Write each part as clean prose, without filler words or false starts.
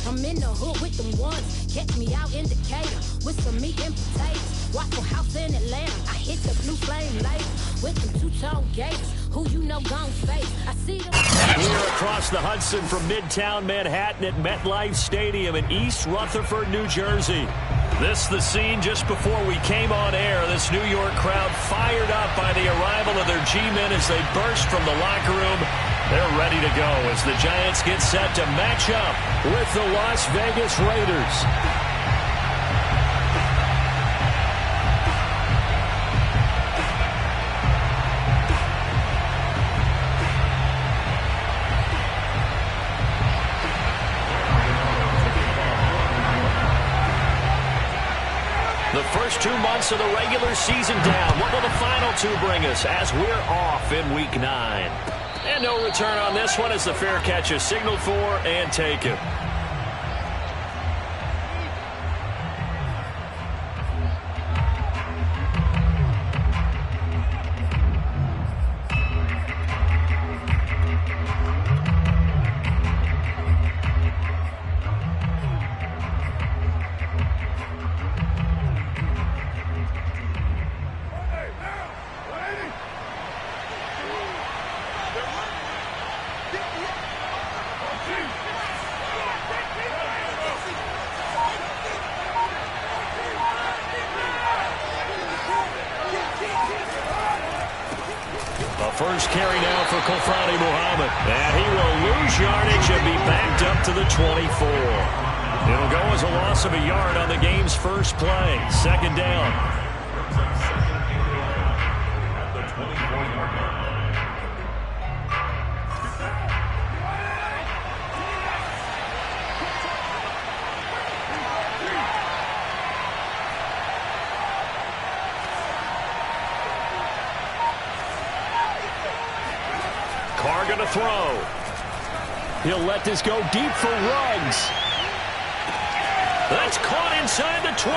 I'm in the hood with them ones. Catch me out in Decatur with some meat and potatoes. Waffle House in Atlanta. I hit the Blue Flame later with them two-tone gators. Who you know gon' face? I see them. We're across the Hudson from Midtown Manhattan at MetLife Stadium in East Rutherford, New Jersey. This the scene just before we came on air. This New York crowd fired up by the arrival of their G-men as they burst from the locker room. They're ready to go as the Giants get set to match up with the Las Vegas Raiders. The first 2 months of the regular season down. What will the final two bring us as we're off in Week 9? And no return on this one as the fair catch is signaled for and taken. First carry now for Kofrani Muhammad. And he will lose yardage and be backed up to the 24. It'll go as a loss of a yard on the game's first play. Second down. Carr going to throw. He'll let this go deep for Ruggs. That's caught inside the 20.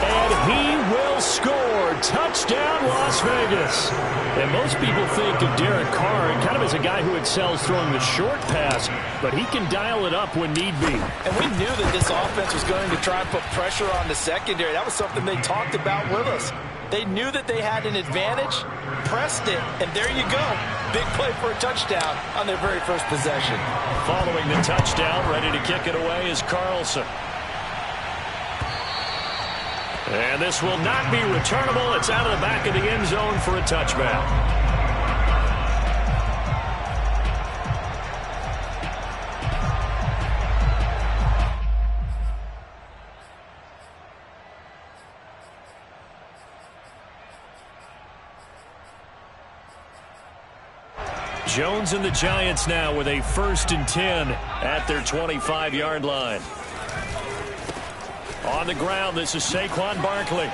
And he will score. Touchdown, Las Vegas. And most people think of Derek Carr kind of as a guy who excels throwing the short pass, but he can dial it up when need be. And we knew that this offense was going to try and put pressure on the secondary. That was something they talked about with us. They knew that they had an advantage, pressed it, and there you go. Big play for a touchdown on their very first possession. Following the touchdown, ready to kick it away is Carlson. And this will not be returnable. It's out of the back of the end zone for a touchback. Jones and the Giants now with a 1st and 10 at their 25-yard line. On the ground, this is Saquon Barkley.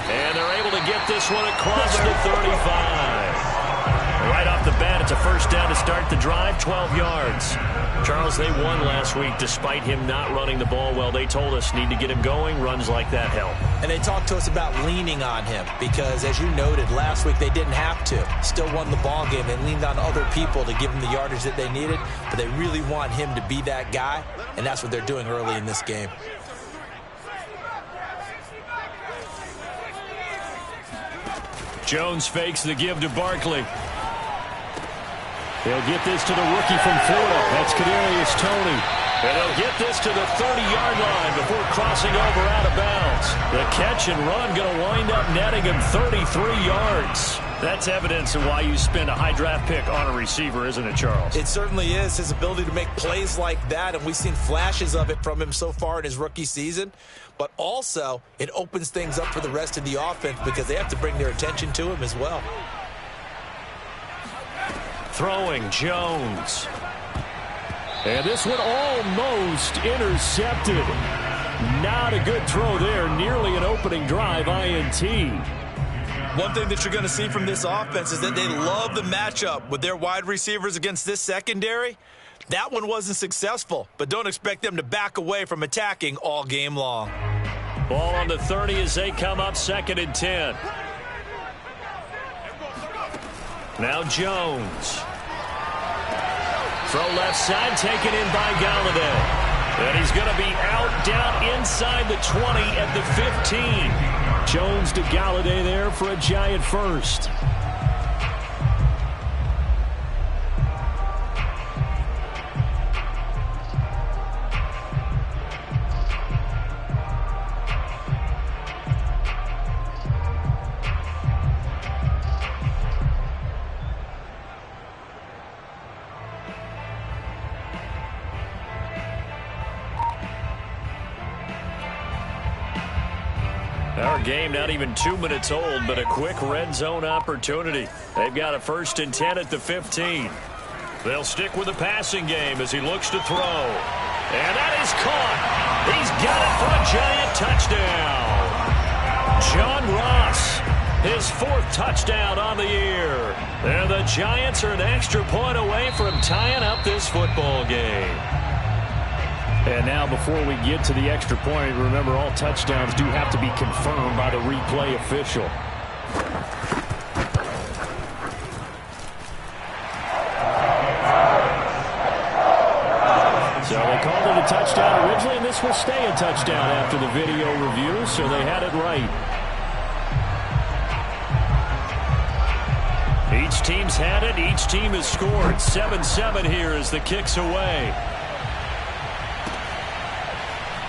And they're able to get this one across the 35. Right off the bat, it's a first down to start the drive, 12 yards. Charles, they won last week despite him not running the ball well. They told us need to get him going. Runs like that help. And they talked to us about leaning on him because, as you noted, last week they didn't have to. Still won the ball game. They leaned on other people to give them the yardage that they needed, but they really want him to be that guy, and that's what they're doing early in this game. Jones fakes the give to Barkley. They'll get this to the rookie from Florida. That's Kadarius Toney. And they'll get this to the 30-yard line before crossing over out of bounds. The catch and run going to wind up netting him 33 yards. That's evidence of why you spend a high draft pick on a receiver, isn't it, Charles? It certainly is. His ability to make plays like that, and we've seen flashes of it from him so far in his rookie season. But also, it opens things up for the rest of the offense because they have to bring their attention to him as well. Throwing Jones. And this one almost intercepted. Not a good throw there. Nearly an opening drive INT. One thing that you're going to see from this offense is that they love the matchup with their wide receivers against this secondary. That one wasn't successful, but don't expect them to back away from attacking all game long. Ball on the 30 as they come up 2nd and 10. Now Jones. Throw left side, taken in by Golladay. And he's going to be out down inside the 20 at the 15. Jones to Golladay there for a Giant first. Our game not even 2 minutes old, but a quick red zone opportunity. They've got a 1st and 10 at the 15. They'll stick with the passing game as he looks to throw. And that is caught. He's got it for a Giant touchdown. John Ross, his 4th touchdown on the year. And the Giants are an extra point away from tying up this football game. And now before we get to the extra point, remember all touchdowns do have to be confirmed by the replay official. So they called it a touchdown originally, and this will stay a touchdown after the video review, so they had it right. Each team's had it. Each team has scored. 7-7 here as the kick's away.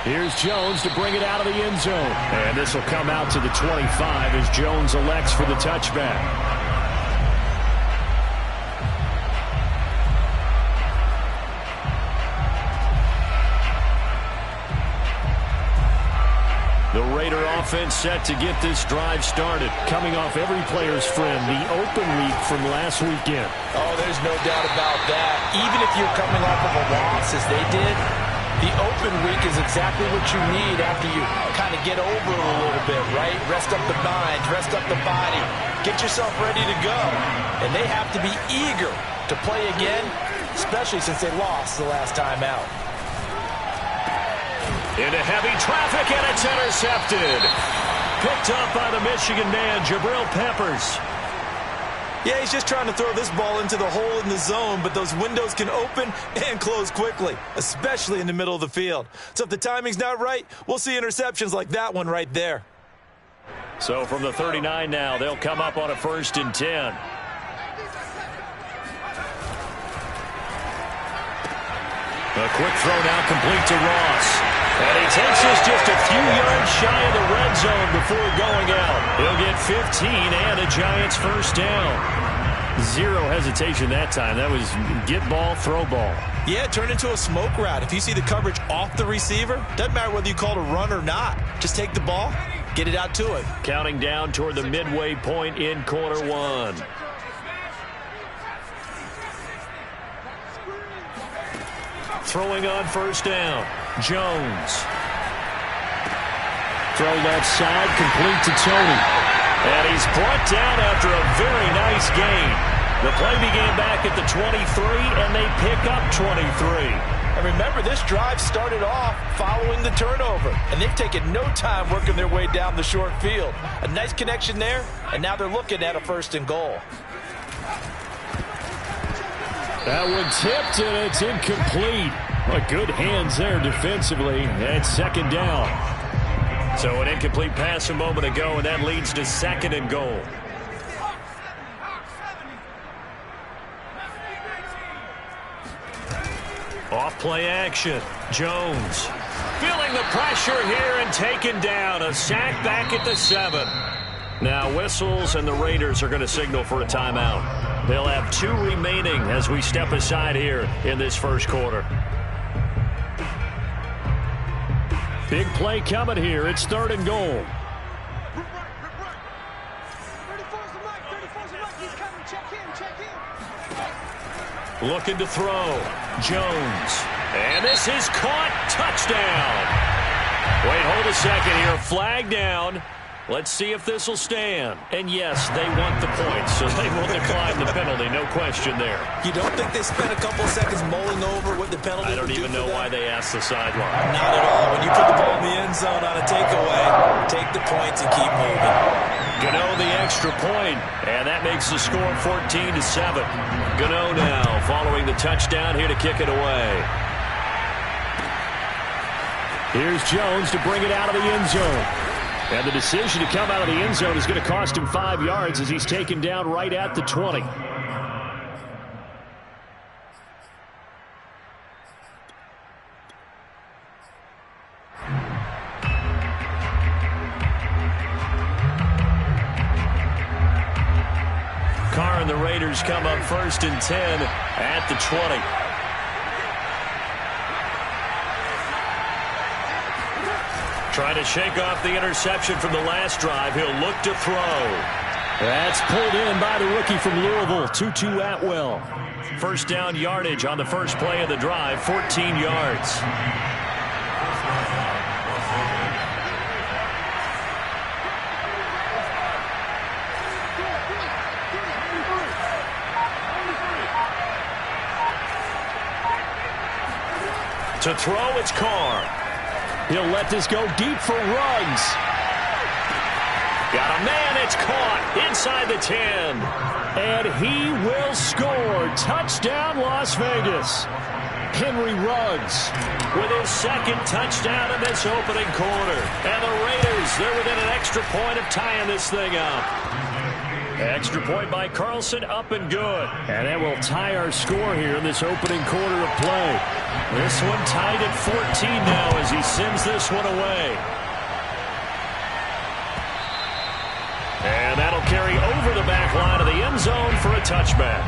Here's Jones to bring it out of the end zone. And this will come out to the 25 as Jones elects for the touchback. The Raider offense set to get this drive started. Coming off every player's friend, the open week from last weekend. Oh, there's no doubt about that. Even if you're coming off of a loss as they did, the open week is exactly what you need after you kind of get over it a little bit, right? Rest up the mind, rest up the body, get yourself ready to go. And they have to be eager to play again, especially since they lost the last time out. Into heavy traffic, and it's intercepted. Picked up by the Michigan man, Jabril Peppers. Yeah, he's just trying to throw this ball into the hole in the zone, but those windows can open and close quickly, especially in the middle of the field. So if the timing's not right, we'll see interceptions like that one right there. So from the 39 now, they'll come up on a 1st and 10. A quick throw now complete to Ross. And he takes this just a few yards shy of the red zone before going out. He'll get 15 and a Giants 1st down. Zero hesitation that time. That was get ball, throw ball. Yeah, turn into a smoke route. If you see the coverage off the receiver, doesn't matter whether you call it a run or not. Just take the ball, get it out to him. Counting down toward the midway point in quarter one. Throwing on 1st down. Jones. Throw left side, complete to Tony. And he's brought down after a very nice gain. The play began back at the 23, and they pick up 23. And remember, this drive started off following the turnover, and they've taken no time working their way down the short field. A nice connection there, and now they're looking at a 1st and goal. That one tipped, and it's incomplete. Well, good hands there defensively. That's 2nd down. So an incomplete pass a moment ago, and that leads to 2nd and goal. Off play action. Jones feeling the pressure here and taken down. A sack back at the 7. Now whistles, and the Raiders are going to signal for a timeout. They'll have 2 remaining as we step aside here in this 1st quarter. Big play coming here. It's 3rd and goal. Looking to throw. Jones. And this is caught. Touchdown. Wait, hold a second here. Flag down. Let's see if this will stand. And yes, they want the points, so they will decline the penalty. No question there. You don't think they spent a couple seconds mulling over what the penalty I don't even know why they asked the sideline. Not at all. When you put the ball in the end zone on a takeaway, take the points and keep moving. Gano the extra point, and that makes the score 14-7. Gano now following the touchdown here to kick it away. Here's Jones to bring it out of the end zone. And the decision to come out of the end zone is going to cost him 5 yards as he's taken down right at the 20. Carr and the Raiders come up 1st and 10 at the 20. Trying to shake off the interception from the last drive. He'll look to throw. That's pulled in by the rookie from Louisville, Tutu Atwell. First down yardage on the first play of the drive, 14 yards. To throw, it's Carr. He'll let this go deep for Ruggs. Got a man, it's caught inside the 10. And he will score. Touchdown, Las Vegas. Henry Ruggs with his second touchdown in this opening quarter. And the Raiders, they're within an extra point of tying this thing up. Extra point by Carlson, up and good. And that will tie our score here in this opening quarter of play. This one tied at 14 now as he sends this one away. And that'll carry over the back line of the end zone for a touchback.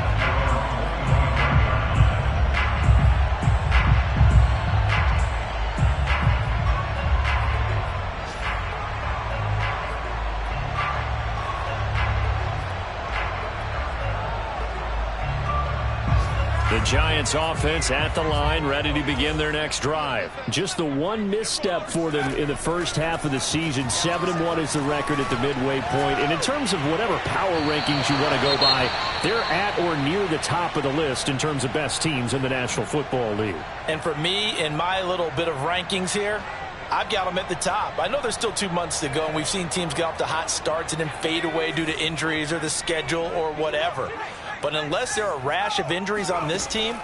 The Giants offense at the line, ready to begin their next drive. Just the one misstep for them in the first half of the season. 7-1 is the record at the midway point. And in terms of whatever power rankings you want to go by, they're at or near the top of the list in terms of best teams in the National Football League. And for me, in my little bit of rankings here, I've got them at the top. I know there's still 2 months to go, and we've seen teams get off to hot starts and then fade away due to injuries or the schedule or whatever. But unless there are a rash of injuries on this team,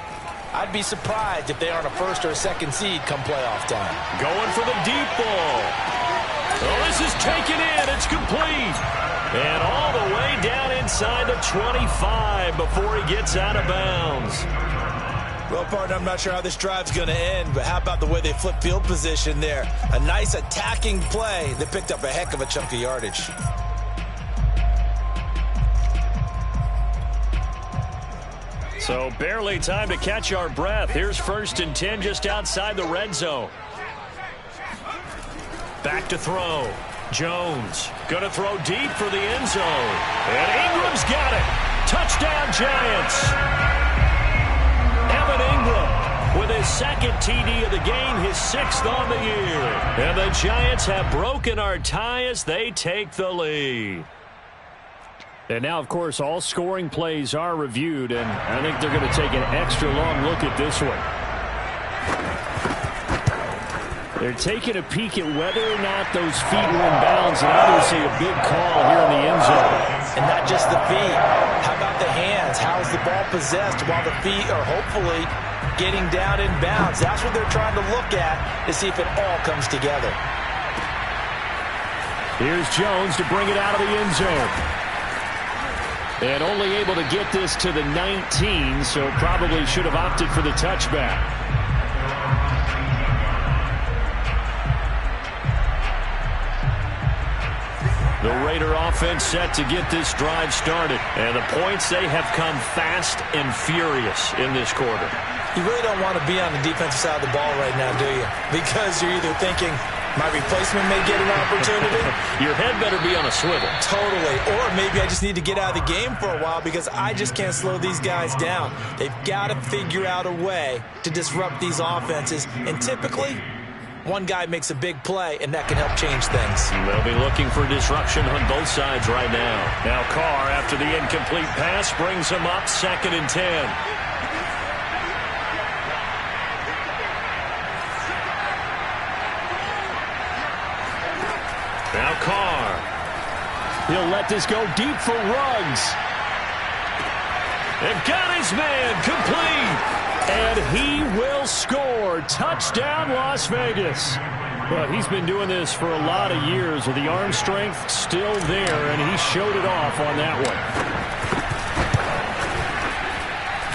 I'd be surprised if they aren't a first or a second seed come playoff time. Going for the deep ball. Oh, this is taken in. It's complete. And all the way down inside the 25 before he gets out of bounds. Well, partner, I'm not sure how this drive's going to end, but how about the way they flip field position there? A nice attacking play that picked up a heck of a chunk of yardage. So barely time to catch our breath. Here's 1st and 10 just outside the red zone. Back to throw. Jones going to throw deep for the end zone. And Ingram's got it. Touchdown, Giants. Evan Ingram with his second TD of the game, his 6th on the year. And the Giants have broken our tie as they take the lead. And now, of course, all scoring plays are reviewed, and I think they're going to take an extra long look at this one. They're taking a peek at whether or not those feet were in bounds, and obviously a big call here in the end zone. And not just the feet. How about the hands? How's the ball possessed while the feet are hopefully getting down in bounds? That's what they're trying to look at to see if it all comes together. Here's Jones to bring it out of the end zone. And only able to get this to the 19, so probably should have opted for the touchback. The Raider offense set to get this drive started. And the points, they have come fast and furious in this quarter. You really don't want to be on the defensive side of the ball right now, do you? Because you're either thinking, my replacement may get an opportunity. Your head better be on a swivel. Totally. Or maybe I just need to get out of the game for a while because I just can't slow these guys down. They've got to figure out a way to disrupt these offenses. And typically, One guy makes a big play, and that can help change things. They'll be looking for disruption on both sides right now. Now Carr, after the incomplete pass, brings him up 2nd and 10. Now Carr. He'll let this go deep for Ruggs. They've got his man complete. And he will score. Touchdown, Las Vegas. Well, he's been doing this for a lot of years with the arm strength still there, and he showed it off on that one.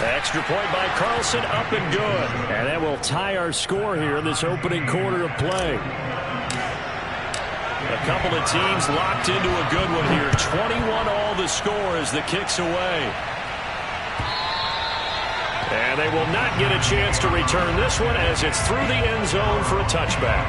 Extra point by Carlson, up and good. And that will tie our score here in this opening quarter of play. A couple of teams locked into a good one here. 21 all the score as the kick's away. And they will not get a chance to return this one as it's through the end zone for a touchback.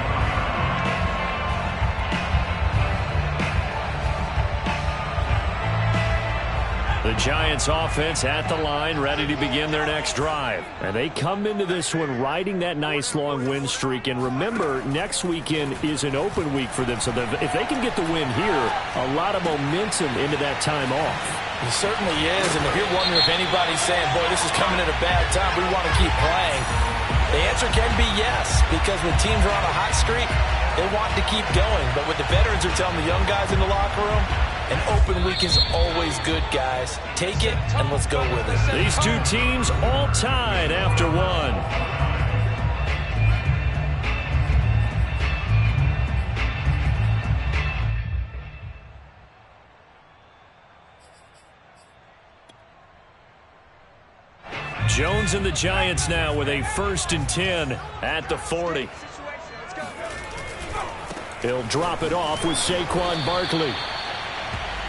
The Giants offense at the line, ready to begin their next drive. And they come into this one riding that nice long win streak. And remember, next weekend is an open week for them. So if they can get the win here, a lot of momentum into that time off. It certainly is. And if you're wondering if anybody's saying, boy, this is coming at a bad time, we want to keep playing, the answer can be yes. Because when teams are on a hot streak, they want to keep going. But what the veterans are telling the young guys in the locker room, an open week is always good, guys. Take it, and let's go with it. These two teams all tied after one. Jones and the Giants now with a 1st and 10 at the 40. He'll drop it off with Saquon Barkley.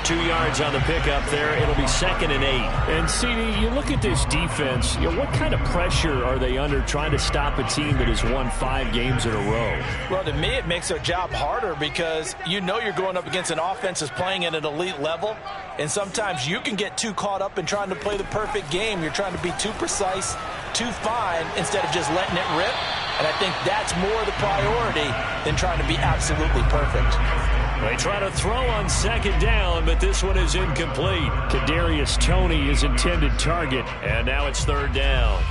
2 yards on the pickup there. It'll be 2nd and 8. And, CD, you look at this defense, what kind of pressure are they under trying to stop a team that has won 5 games in a row? Well, to me, it makes their job harder because you know you're going up against an offense that's playing at an elite level, and sometimes you can get too caught up in trying to play the perfect game. You're trying to be too precise, too fine, instead of just letting it rip. And I think that's more the priority than trying to be absolutely perfect. They try to throw on 2nd down, but this one is incomplete. Kadarius Toney is intended target, and now it's 3rd down.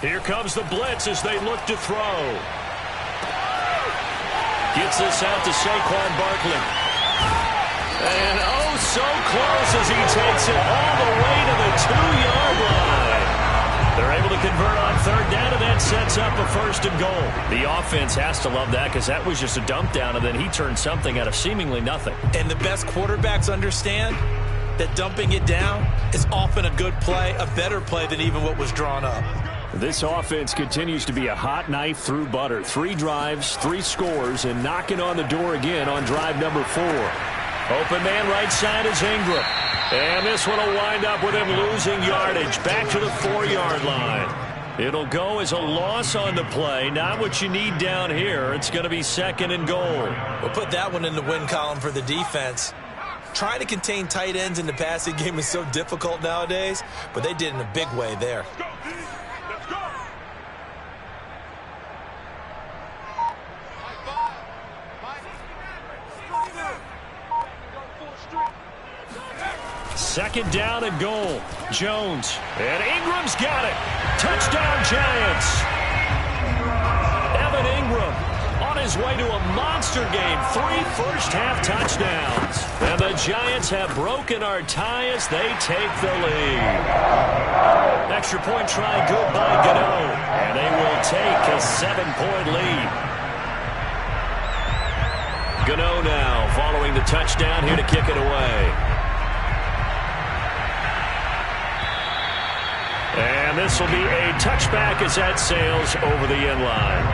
Here comes the blitz as they look to throw. Gets this out to Saquon Barkley. And oh, so close as he takes it all the way to the 2-yard line. They're able to convert on 3rd down, and that sets up a 1st and goal. The offense has to love that because that was just a dump down, and then he turned something out of seemingly nothing. And the best quarterbacks understand that dumping it down is often a good play, a better play than even what was drawn up. This offense continues to be a hot knife through butter. 3 drives, 3 scores, and knocking on the door again on drive number 4. Open man right side is Ingram. And this one will wind up with him losing yardage back to the 4-yard line. It'll go as a loss on the play. Not what you need down here. It's going to be 2nd and goal. We'll put that one in the win column for the defense. Trying to contain tight ends in the passing game is so difficult nowadays, but they did in a big way there. Second down and goal. Jones. And Ingram's got it. Touchdown, Giants. Evan Ingram on his way to a monster game. 3 first-half touchdowns. And the Giants have broken our tie as they take the lead. Extra point try good by Gano. And they will take a 7-point lead. Gano now following the touchdown here to kick it away. And this will be a touchback as that sails over the end line.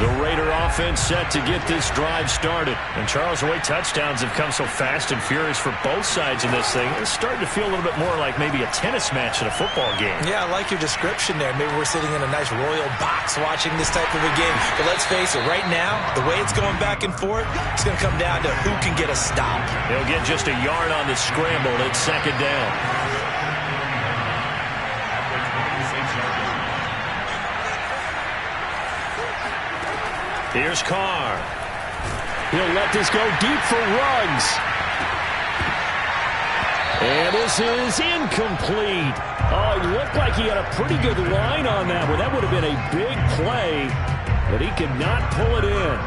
The Raider offense set to get this drive started. And Charles, the way touchdowns have come so fast and furious for both sides in this thing, it's starting to feel a little bit more like maybe a tennis match in a football game. Yeah, I like your description there. Maybe we're sitting in a nice royal box watching this type of a game. But let's face it, right now, the way it's going back and forth, it's going to come down to who can get a stop. He'll get just a yard on the scramble. It's second down. Here's Carr. He'll let this go deep for Ruggs. And this is incomplete. Oh, it looked like he had a pretty good line on that one. That would have been a big play, but he could not pull it in.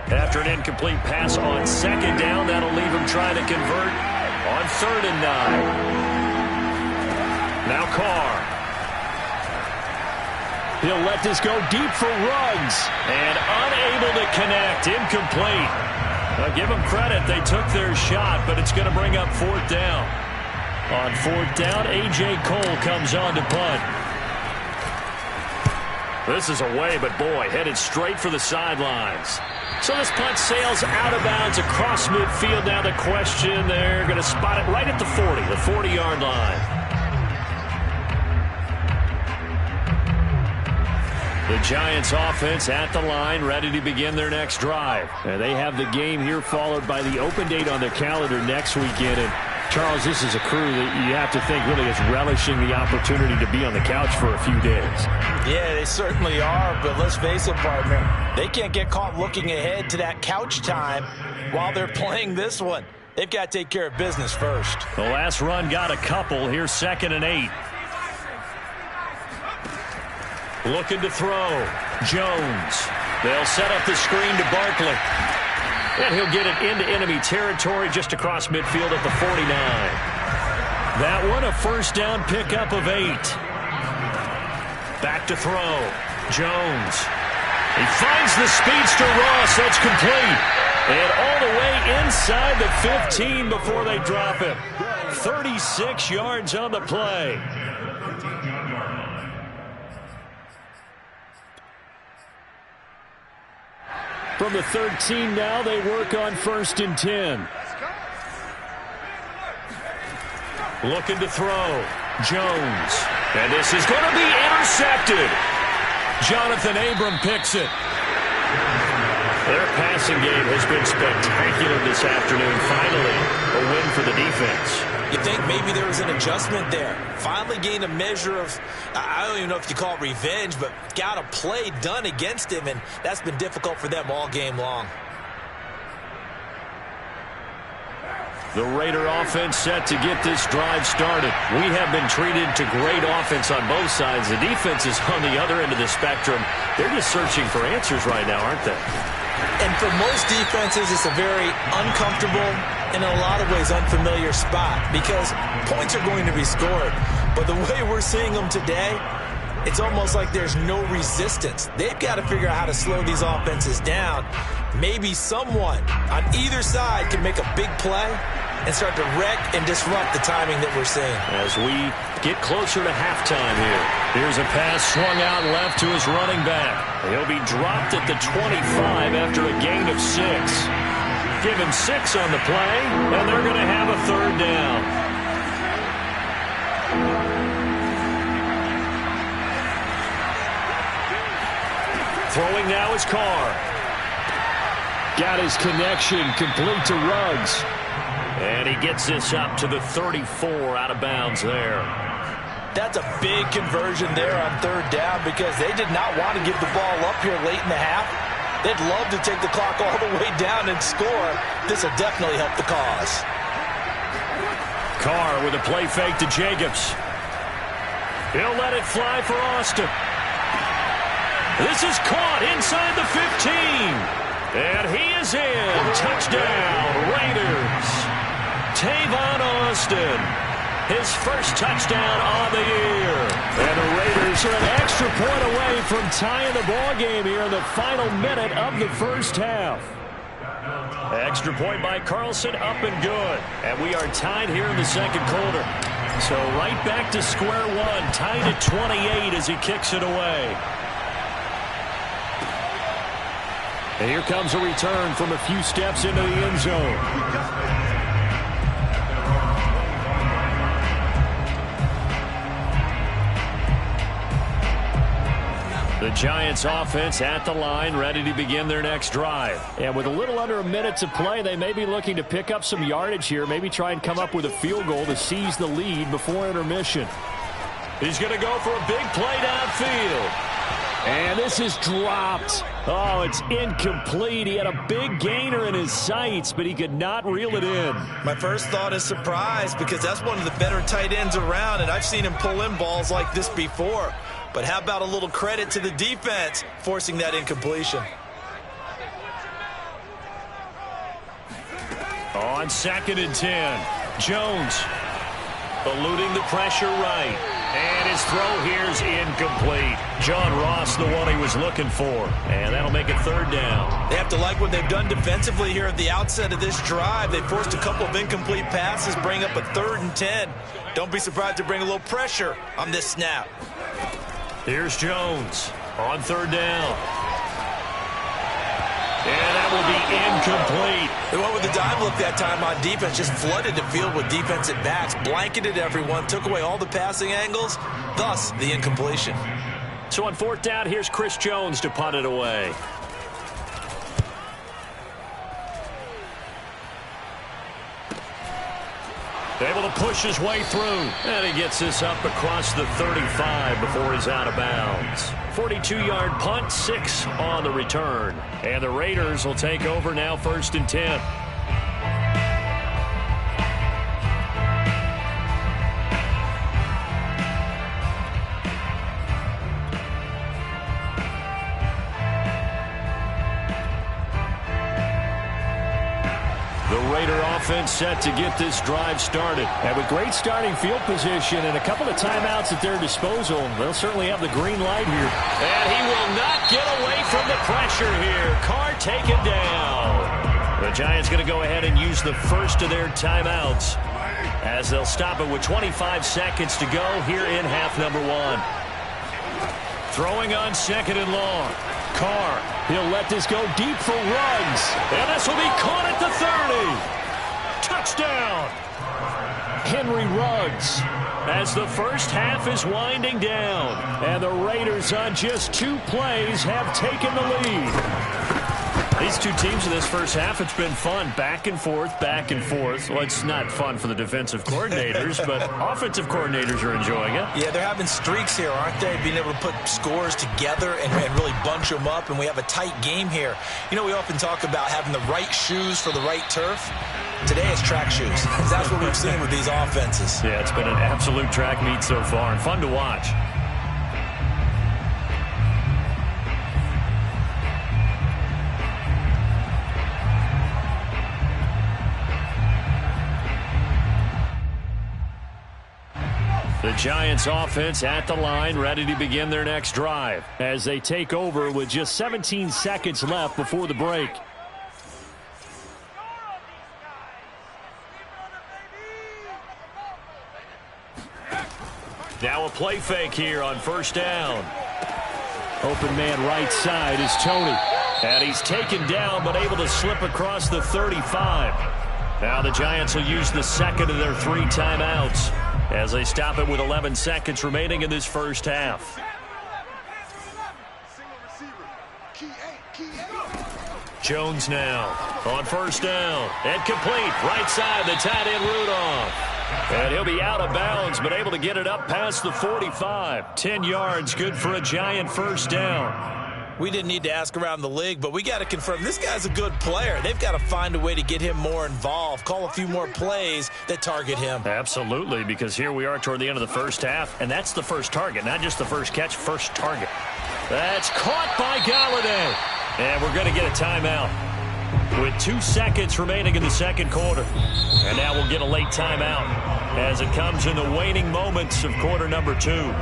After an incomplete pass on second down, that'll leave him trying to convert on 3rd and 9. Now Carr. He'll let this go deep for Ruggs. And unable to connect. Incomplete. I'll give them credit. They took their shot, but it's going to bring up 4th down. On 4th down, A.J. Cole comes on to punt. This is away, but boy, headed straight for the sidelines. So this punt sails out of bounds across midfield. Now the question, they're going to spot it right at the 40, the 40-yard line. The Giants offense at the line, ready to begin their next drive. And they have the game here followed by the open date on their calendar next weekend. And Charles, this is a crew that you have to think really is relishing the opportunity to be on the couch for a few days. Yeah, they certainly are, but let's face it, partner. They can't get caught looking ahead to that couch time while they're playing this one. They've got to take care of business first. The last run got a couple. Here's 2nd and 8. Looking to throw. Jones. They'll set up the screen to Barkley. And he'll get it into enemy territory just across midfield at the 49. That one a first down pickup of 8. Back to throw. Jones. He finds the speedster Ross. That's complete. And all the way inside the 15 before they drop him. 36 yards on the play. From the 13 now, they work on 1st and 10. Looking to throw. Jones. And this is going to be intercepted. Jonathan Abram picks it. Their passing game has been spectacular this afternoon. Finally, a win for the defense. You think maybe there was an adjustment there. Finally gained a measure of, I don't even know if you call it revenge, but got a play done against him, and that's been difficult for them all game long. The Raider offense set to get this drive started. We have been treated to great offense on both sides. The defense is on the other end of the spectrum. They're just searching for answers right now, aren't they? And for most defenses, it's a very uncomfortable and in a lot of ways unfamiliar spot because points are going to be scored. But the way we're seeing them today, it's almost like there's no resistance. They've got to figure out how to slow these offenses down. Maybe someone on either side can make a big play and start to wreck and disrupt the timing that we're seeing. As we get closer to halftime here. Here's a pass swung out left to his running back. He'll be dropped at the 25 after a gain of 6. Give him 6 on the play, and they're going to have a 3rd down. Throwing now is Carr. Got his connection complete to Ruggs. And he gets this up to the 34 out of bounds there. That's a big conversion there on 3rd down because they did not want to give the ball up here late in the half. They'd love to take the clock all the way down and score. This will definitely help the cause. Carr with a play fake to Jacobs. He'll let it fly for Austin. This is caught inside the 15. And he is in. Touchdown, Raiders. Tavon Austin, his first touchdown on the year. And the Raiders are an extra point away from tying the ball game here in the final minute of the first half. Extra point by Carlson, up and good. And we are tied here in the second quarter. So right back to square one, tied at 28 as he kicks it away. And here comes a return from a few steps into the end zone. The Giants offense at the line, ready to begin their next drive. And with a little under a minute to play, they may be looking to pick up some yardage here, maybe try and come up with a field goal to seize the lead before intermission. He's going to go for a big play downfield. And this is dropped. Oh, it's incomplete. He had a big gainer in his sights, but he could not reel it in. My first thought is surprise, because that's one of the better tight ends around, and I've seen him pull in balls like this before. But how about a little credit to the defense forcing that incompletion? On 2nd and 10, Jones eluding the pressure right. And his throw here's incomplete. John Ross, the one he was looking for. And that'll make it 3rd down. They have to like what they've done defensively here at the outset of this drive. They forced a couple of incomplete passes, bring up a 3rd and 10. Don't be surprised to bring a little pressure on this snap. Here's Jones on 3rd down. And that will be incomplete. They went with the dime look that time on defense, just flooded the field with defensive backs, blanketed everyone, took away all the passing angles, thus the incompletion. So on 4th down, here's Chris Jones to punt it away. Able to push his way through. And he gets this up across the 35 before he's out of bounds. 42-yard punt, 6 on the return. And the Raiders will take over now, 1st and 10. Offense set to get this drive started. And with great starting field position and a couple of timeouts at their disposal, they'll certainly have the green light here. And he will not get away from the pressure here. Carr taken down. The Giants going to go ahead and use the first of their timeouts as they'll stop it with 25 seconds to go here in half number 1. Throwing on 2nd and long. Carr, he'll let this go deep for Ruggs. And this will be caught at the 30. Touchdown! Henry Ruggs as the first half is winding down. And the Raiders on just 2 plays have taken the lead. These two teams in this first half, it's been fun. Back and forth, back and forth. Well, it's not fun for the defensive coordinators, but offensive coordinators are enjoying it. Yeah, they're having streaks here, aren't they? Being able to put scores together and really bunch them up, and we have a tight game here. You know, we often talk about having the right shoes for the right turf. Today it's track shoes. That's what we've seen with these offenses. Yeah, it's been an absolute track meet so far and fun to watch. The Giants offense at the line, ready to begin their next drive as they take over with just 17 seconds left before the break. Now a play fake here on 1st down. Open man right side is Tony. And he's taken down but able to slip across the 35. Now the Giants will use the second of their 3 timeouts as they stop it with 11 seconds remaining in this first half. Jones now on 1st down. And complete. Right side, the tight end Rudolph. And he'll be out of bounds, but able to get it up past the 45. 10 yards, good for a Giant 1st down. We didn't need to ask around the league, but we got to confirm this guy's a good player. They've got to find a way to get him more involved, call a few more plays that target him. Absolutely, because here we are toward the end of the first half, and that's the first target, not just the first catch, first target. That's caught by Golladay. And we're going to get a timeout with 2 seconds remaining in the second quarter. And now we'll get a late timeout as it comes in the waning moments of quarter number 2.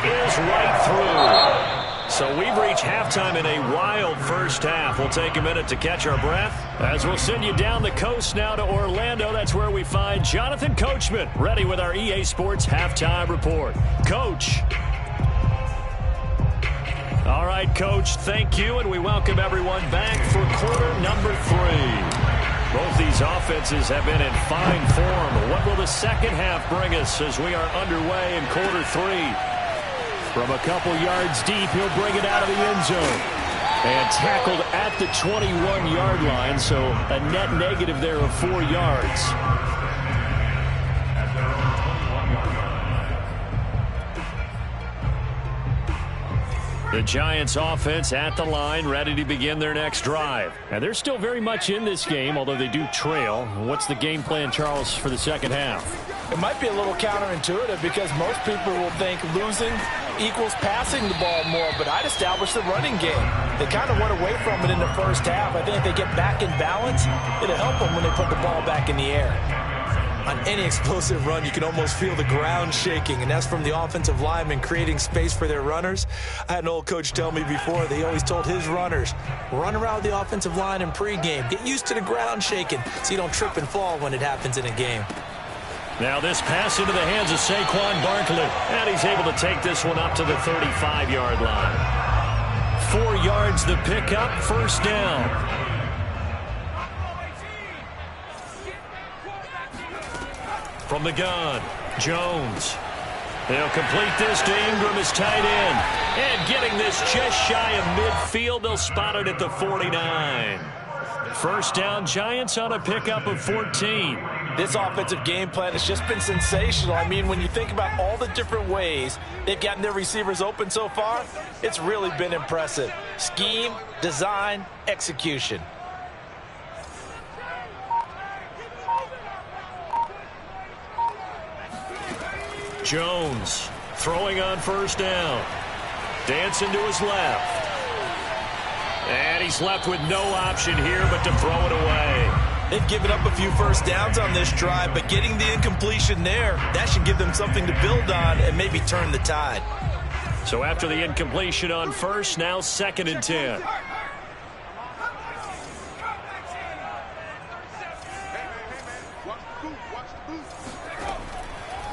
is right through. So we've reached halftime in a wild first half. We'll take a minute to catch our breath as we'll send you down the coast now to Orlando. That's where we find Jonathan Coachman ready with our EA Sports halftime report. Coach. All right, Coach, thank you, and we welcome everyone back for quarter number 3. Both these offenses have been in fine form. What will the second half bring us as we are underway in quarter 3? From a couple yards deep, he'll bring it out of the end zone. And tackled at the 21-yard line, so a net negative there of 4 yards. The Giants offense at the line, ready to begin their next drive. And they're still very much in this game, although they do trail. What's the game plan, Charles, for the second half? It might be a little counterintuitive because most people will think losing equals passing the ball more, but I'd establish the running game. They kind of went away from it in the first half. I think if they get back in balance, it'll help them when they put the ball back in the air. On any explosive run, you can almost feel the ground shaking, and that's from the offensive linemen creating space for their runners. I had an old coach tell me before, they always told his runners, run around the offensive line in pregame. Get used to the ground shaking so you don't trip and fall when it happens in a game. Now this pass into the hands of Saquon Barkley. And he's able to take this one up to the 35-yard line. 4 yards the pickup, first down. From the gun, Jones. They'll complete this to Ingram as tight end. And getting this just shy of midfield, they'll spot it at the 49. First down, Giants on a pickup of 14. This offensive game plan has just been sensational. I mean, when you think about all the different ways they've gotten their receivers open so far, it's really been impressive. Scheme, design, execution. Jones throwing on first down. Dancing to his left. And he's left with no option here but to throw it away. They've given up a few first downs on this drive, but getting the incompletion there, that should give them something to build on and maybe turn the tide. So after the incompletion on first, now 2nd and 10.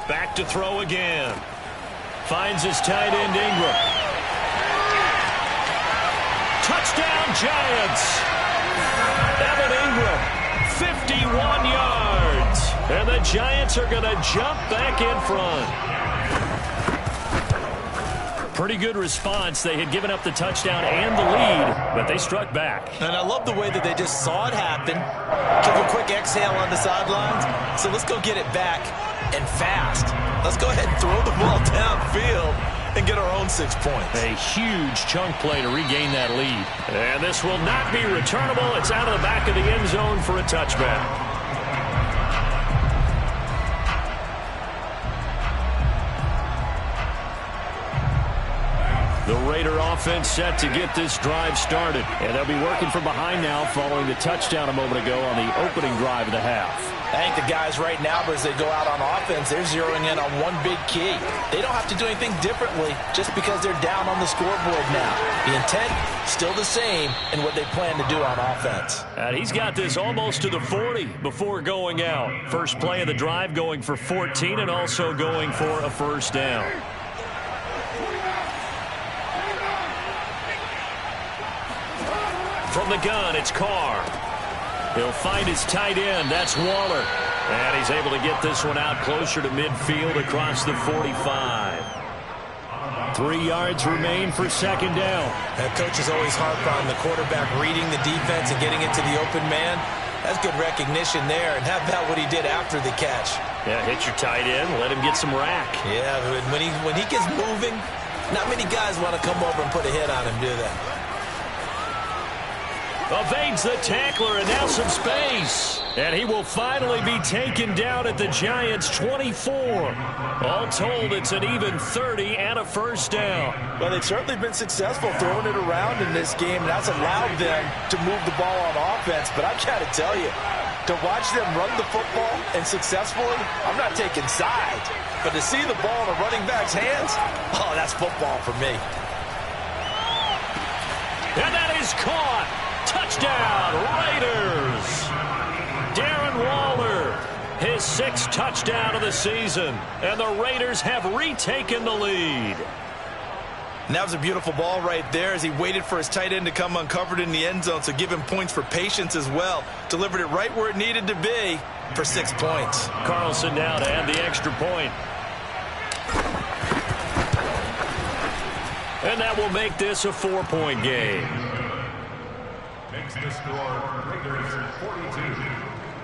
Back to throw again. Finds his tight end Ingram. Touchdown Giants. Evan Ingram. 51 yards. And the Giants are going to jump back in front. Pretty good response. They had given up the touchdown and the lead, but they struck back. And I love the way that they just saw it happen. Took a quick exhale on the sidelines. So let's go get it back and fast. Let's go ahead and throw the ball downfield and get our own 6 points. A huge chunk play to regain that lead. And this will not be returnable. It's out of the back of the end zone for a touchback. The Raider offense set to get this drive started. And they'll be working from behind now following the touchdown a moment ago on the opening drive of the half. I think the guys right now, as they go out on offense, they're zeroing in on one big key. They don't have to do anything differently just because they're down on the scoreboard now. The intent, still the same in what they plan to do on offense. And he's got this almost to the 40 before going out. First play of the drive going for 14 and also going for a first down. From the gun, it's Carr. He'll find his tight end. That's Waller. And he's able to get this one out closer to midfield across the 45. 3 yards remain for second down. That coach is always harp on the quarterback reading the defense and getting it to the open man. That's good recognition there. And how about what he did after the catch? Yeah, hit your tight end. Let him get some rack. Yeah, when he gets moving, not many guys want to come over and put a hit on him, do they? Evades the tackler, and now some space. And he will finally be taken down at the Giants' 24. All told, it's an even 30 and a first down. Well, they've certainly been successful throwing it around in this game, and that's allowed them to move the ball on offense. But I got to tell you, to watch them run the football and successfully, I'm not taking sides. But to see the ball in a running back's hands, oh, that's football for me. And that is caught. Touchdown, Raiders. Darren Waller, his 6th touchdown of the season. And the Raiders have retaken the lead. And that was a beautiful ball right there as he waited for his tight end to come uncovered in the end zone, so give him points for patience as well. Delivered it right where it needed to be for 6 points. Carlson now to add the extra point. And that will make this a 4-point game. Makes the score Raiders 42,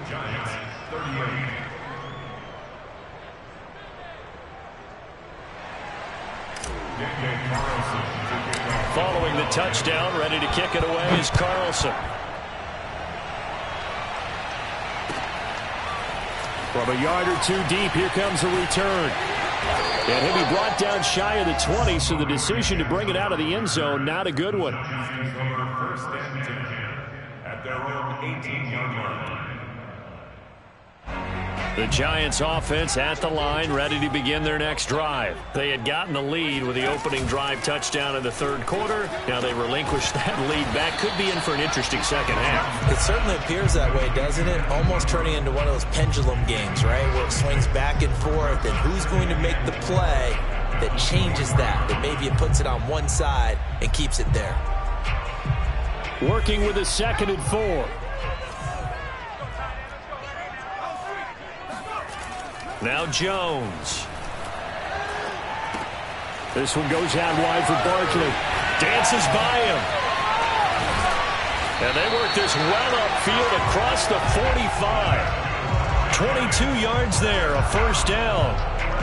Giants 38. Following the touchdown, ready to kick it away is Carlson. From a yard or two deep, here comes a return. And he'll be brought down shy of the 20, so the decision to bring it out of the end zone, not a good one. First and 10 at their own 18-yard line. The Giants offense at the line, ready to begin their next drive. They had gotten the lead with the opening drive touchdown in the 3rd quarter. Now they relinquished that lead back. Could be in for an interesting second half. It certainly appears that way, doesn't it? Almost turning into one of those pendulum games, right? Where it swings back and forth, and who's going to make the play that changes that maybe it puts it on one side and keeps it there. Working with a 2nd and 4. Now Jones. This one goes out wide for Barkley. Dances by him. And they work this well upfield across the 45. 22 yards there, a first down.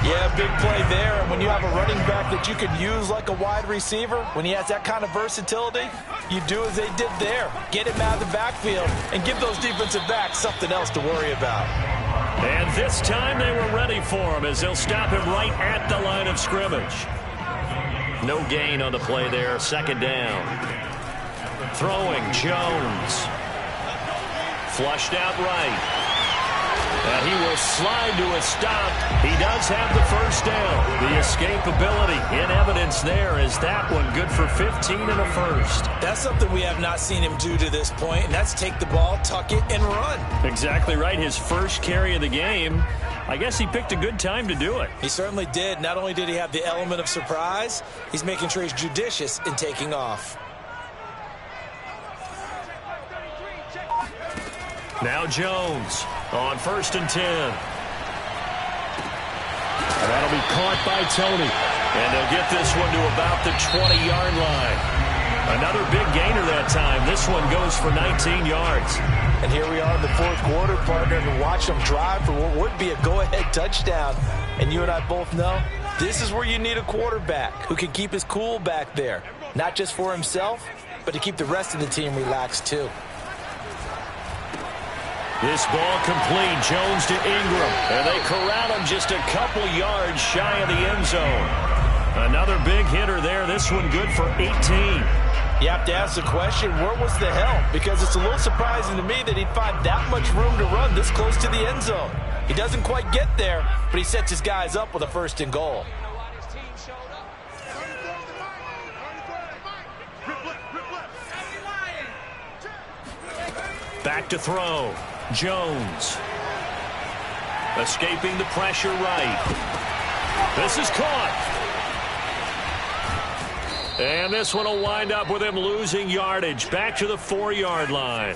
Yeah, big play there. And when you have a running back that you could use like a wide receiver, when he has that kind of versatility, you do as they did there. Get him out of the backfield and give those defensive backs something else to worry about. And this time they were ready for him as they'll stop him right at the line of scrimmage. No gain on the play there, 2nd down. Throwing, Jones. Flushed out right. And he will slide to a stop. He does have the first down. The escapability in evidence there is that one good for 15 and a first. That's something we have not seen him do to this point, and that's take the ball, tuck it, and run. Exactly right. His first carry of the game. I guess he picked a good time to do it. He certainly did. Not only did he have the element of surprise, he's making sure he's judicious in taking off. Now Jones on 1st and 10. And that'll be caught by Tony. And they'll get this one to about the 20-yard line. Another big gainer that time. This one goes for 19 yards. And here we are in the 4th quarter, partner, and watch them drive for what would be a go-ahead touchdown. And you and I both know this is where you need a quarterback who can keep his cool back there. Not just for himself, but to keep the rest of the team relaxed too. This ball complete. Jones to Ingram. And they corral him just a couple yards shy of the end zone. Another big hitter there. This one good for 18. You have to ask the question, where was the help? Because it's a little surprising to me that he'd find that much room to run this close to the end zone. He doesn't quite get there, but he sets his guys up with a 1st and goal. Back to throw. Jones. Escaping the pressure right. This is caught. And this one will wind up with him losing yardage. Back to the 4-yard line.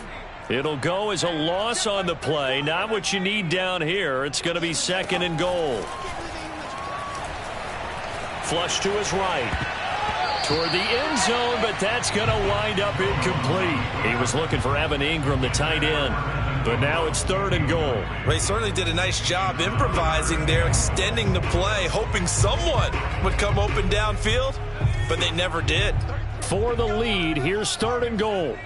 It'll go as a loss on the play. Not what you need down here. It's going to be 2nd and goal. Flush to his right. Toward the end zone, but that's going to wind up incomplete. He was looking for Evan Ingram, the tight end. But now it's 3rd and goal. They certainly did a nice job improvising there, extending the play, hoping someone would come open downfield, but they never did. For the lead, here's 3rd and goal.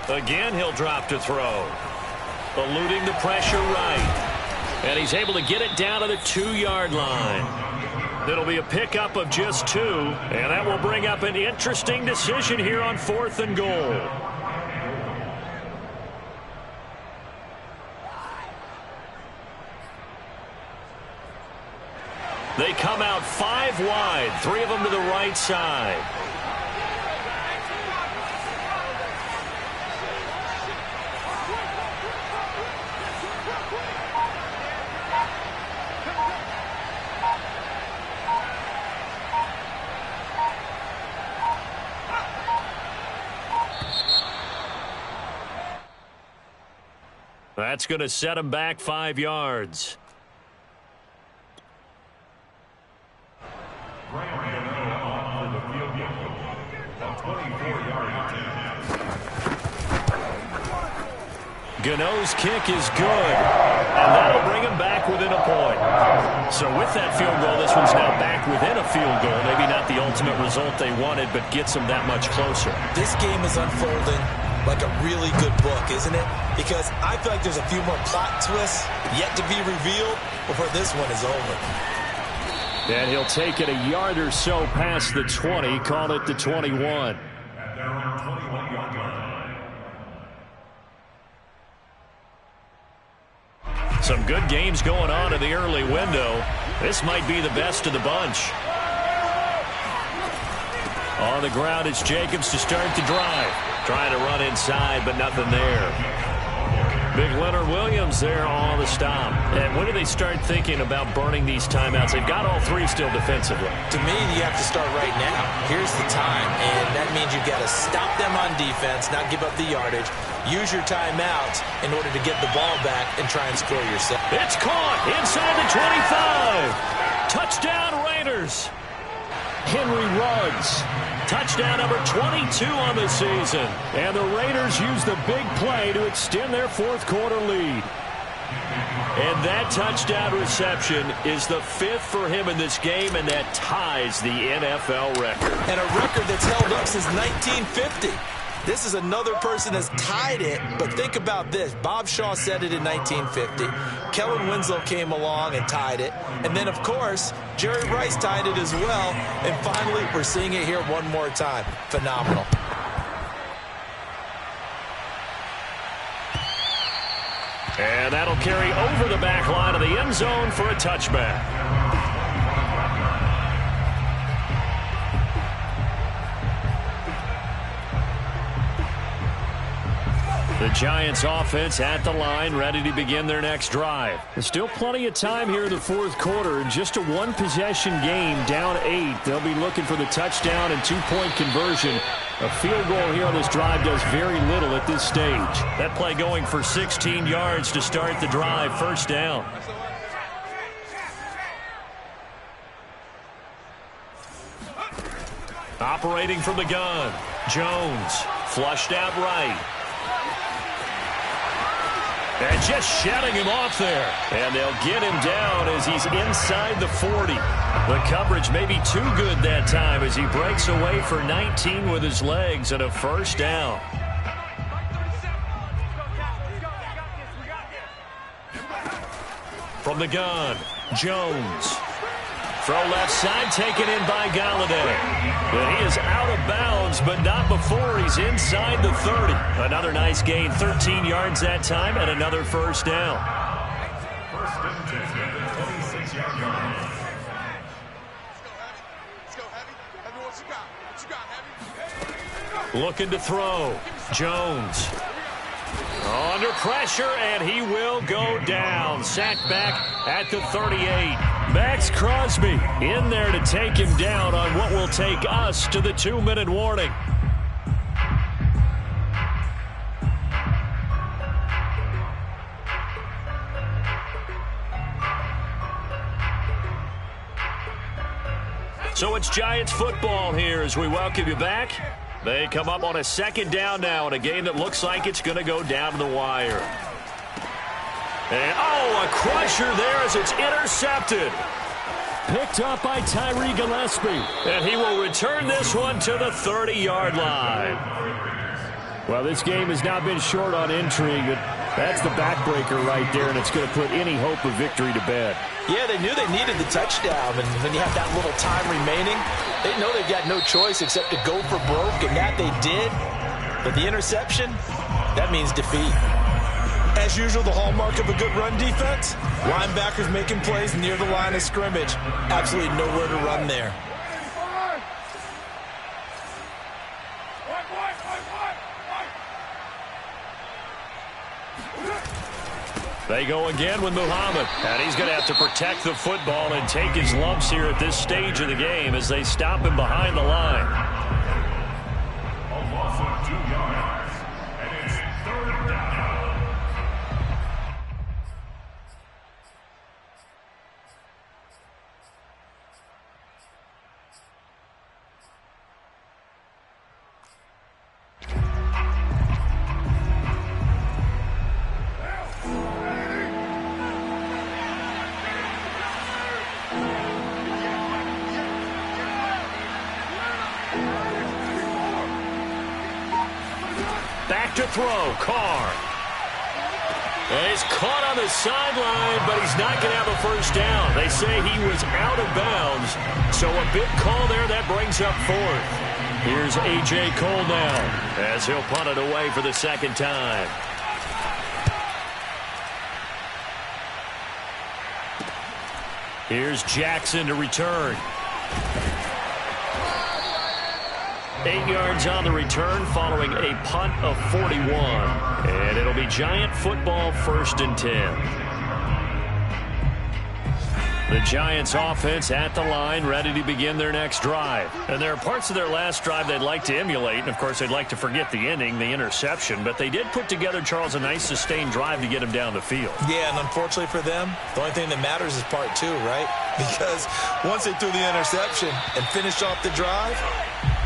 Again, he'll drop to throw. Eluding the pressure right. And he's able to get it down to the 2-yard line. It'll be a pickup of just 2, and that will bring up an interesting decision here on 4th and goal. They come out 5 wide, 3 of them to the right side. That's going to set him back 5 yards. Gano's kick is good, and that'll bring him back within a point. So with that field goal, this one's now back within a field goal. Maybe not the ultimate result they wanted, but gets them that much closer. This game is unfolding like a really good book, isn't it? Because I feel like there's a few more plot twists yet to be revealed before this one is over. And he'll take it a yard or so past the 20, call it the 21. At their own 21-yard line. Some good games going on in the early window. This might be the best of the bunch. On the ground, it's Jacobs to start the drive. Trying to run inside, but nothing there. Big Leonard Williams there on the stop. And when do they start thinking about burning these timeouts? They've got all 3 still defensively. To me, you have to start right now. Here's the time, and that means you've got to stop them on defense, not give up the yardage. Use your timeouts in order to get the ball back and try and score yourself. It's caught inside the 25. Touchdown Raiders. Henry Ruggs. Touchdown number 22 on the season. And the Raiders use the big play to extend their 4th quarter lead. And that touchdown reception is the 5th for him in this game, and that ties the NFL record. And a record that's held up since 1950. This is another person that's tied it, but think about this. Bob Shaw said it in 1950. Kellen Winslow came along and tied it. And then, of course, Jerry Rice tied it as well. And finally, we're seeing it here one more time. Phenomenal. And that'll carry over the back line of the end zone for a touchback. The Giants offense at the line, ready to begin their next drive. There's still plenty of time here in the 4th quarter. Just a 1-possession game, down 8. They'll be looking for the touchdown and 2-point conversion. A field goal here on this drive does very little at this stage. That play going for 16 yards to start the drive, 1st down. Operating from the gun, Jones, flushed out right. And just shutting him off there. And they'll get him down as he's inside the 40. The coverage may be too good that time as he breaks away for 19 with his legs and a 1st down. From the gun, Jones. Throw left side, taken in by Galladay. And he is out of bounds, but not before he's inside the 30. Another nice gain, 13 yards that time, and another 1st down. 1st and 10 at the 26-yard line. Let's go, Heavy. Heavy, what you got? Heavy. Looking to throw. Jones. Under pressure, and he will go down. Sacked back at the 38. Max Crosby in there to take him down on what will take us to the 2-minute warning. So it's Giants football here as we welcome you back. They come up on a 2nd down now in a game that looks like it's going to go down to the wire. And, a crusher there as it's intercepted. Picked up by Tyree Gillespie. And he will return this one to the 30-yard line. Well, this game has not been short on intrigue, but that's the backbreaker right there, and it's going to put any hope of victory to bed. Yeah, they knew they needed the touchdown, and when you have that little time remaining, they know they've got no choice except to go for broke, and that they did. But the interception, that means defeat. As usual, the hallmark of a good run defense, linebackers making plays near the line of scrimmage. Absolutely nowhere to run there. They go again with Muhammad, and he's going to have to protect the football and take his lumps here at this stage of the game as they stop him behind the line. A loss of 2 yards, and it's 3rd down. Back to throw, Carr. And he's caught on the sideline, but he's not going to have a first down. They say he was out of bounds, so a big call there. That brings up 4th. Here's A.J. Cole now as he'll punt it away for the second time. Here's Jackson to return. 8 yards on the return following a punt of 41. And it'll be Giant football, 1st and 10. The Giants offense at the line, ready to begin their next drive. And there are parts of their last drive they'd like to emulate. And, of course, they'd like to forget the ending, the interception. But they did put together, Charles, a nice sustained drive to get him down the field. Yeah, and unfortunately for them, the only thing that matters is part 2, right? Because once they threw the interception and finished off the drive,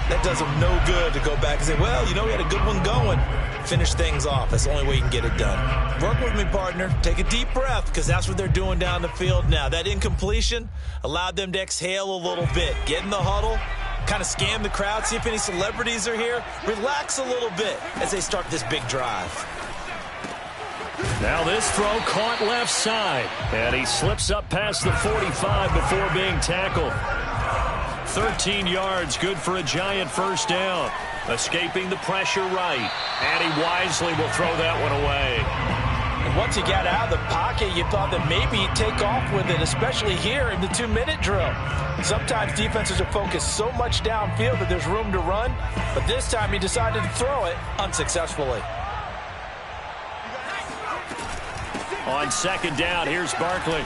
that does them no good to go back and say, well, you know, we had a good one going. Finish things off. That's the only way you can get it done. Work with me, partner. Take a deep breath, because that's what they're doing down the field now. That incompletion allowed them to exhale a little bit. Get in the huddle, kind of scan the crowd, see if any celebrities are here. Relax a little bit as they start this big drive. Now this throw caught left side, and he slips up past the 45 before being tackled. 13 yards, good for a Giant first down. Escaping the pressure right, and he wisely will throw that one away. And once he got out of the pocket, you thought that maybe he'd take off with it, especially here in the 2-minute drill. Sometimes defenses are focused so much downfield that there's room to run, but this time he decided to throw it unsuccessfully. On second down, here's Barkley.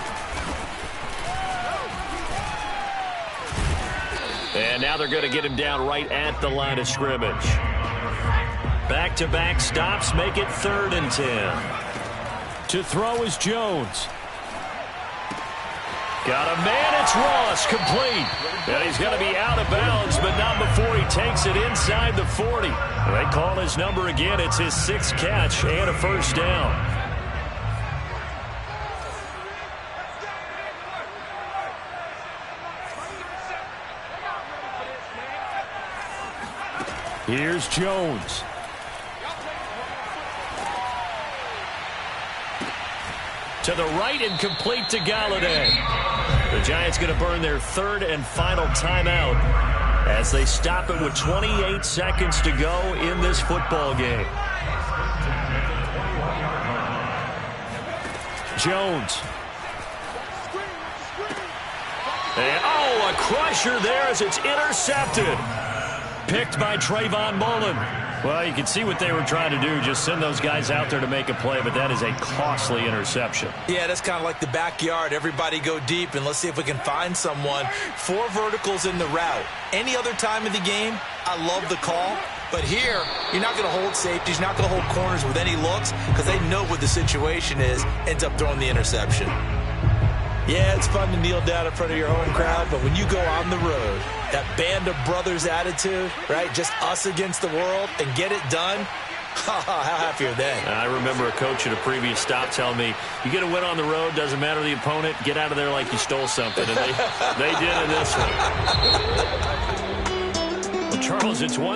And now they're going to get him down right at the line of scrimmage. Back-to-back stops make it 3rd and 10. To throw is Jones. Got a man, it's Ross, complete. And he's going to be out of bounds, but not before he takes it inside the 40. They call his number again. It's his 6th catch and a first down. Here's Jones. To the right and complete to Galladay. The Giants going to burn their 3rd and final timeout as they stop it with 28 seconds to go in this football game. Jones. And, a crusher there as it's intercepted. Picked by Trayvon Mullen. Well, you can see what they were trying to do, just send those guys out there to make a play, but that is a costly interception. Yeah, that's kind of like the backyard. Everybody go deep, and let's see if we can find someone. 4 verticals in the route. Any other time of the game, I love the call. But here, you're not going to hold safeties, you're not going to hold corners with any looks, because they know what the situation is, ends up throwing the interception. Yeah, it's fun to kneel down in front of your home crowd, but when you go on the road, that band of brothers attitude, right, just us against the world, and get it done, How happy are they? I remember a coach at a previous stop telling me, you get a win on the road, doesn't matter the opponent, get out of there like you stole something. And they did in this one. Well, Charles, it's one.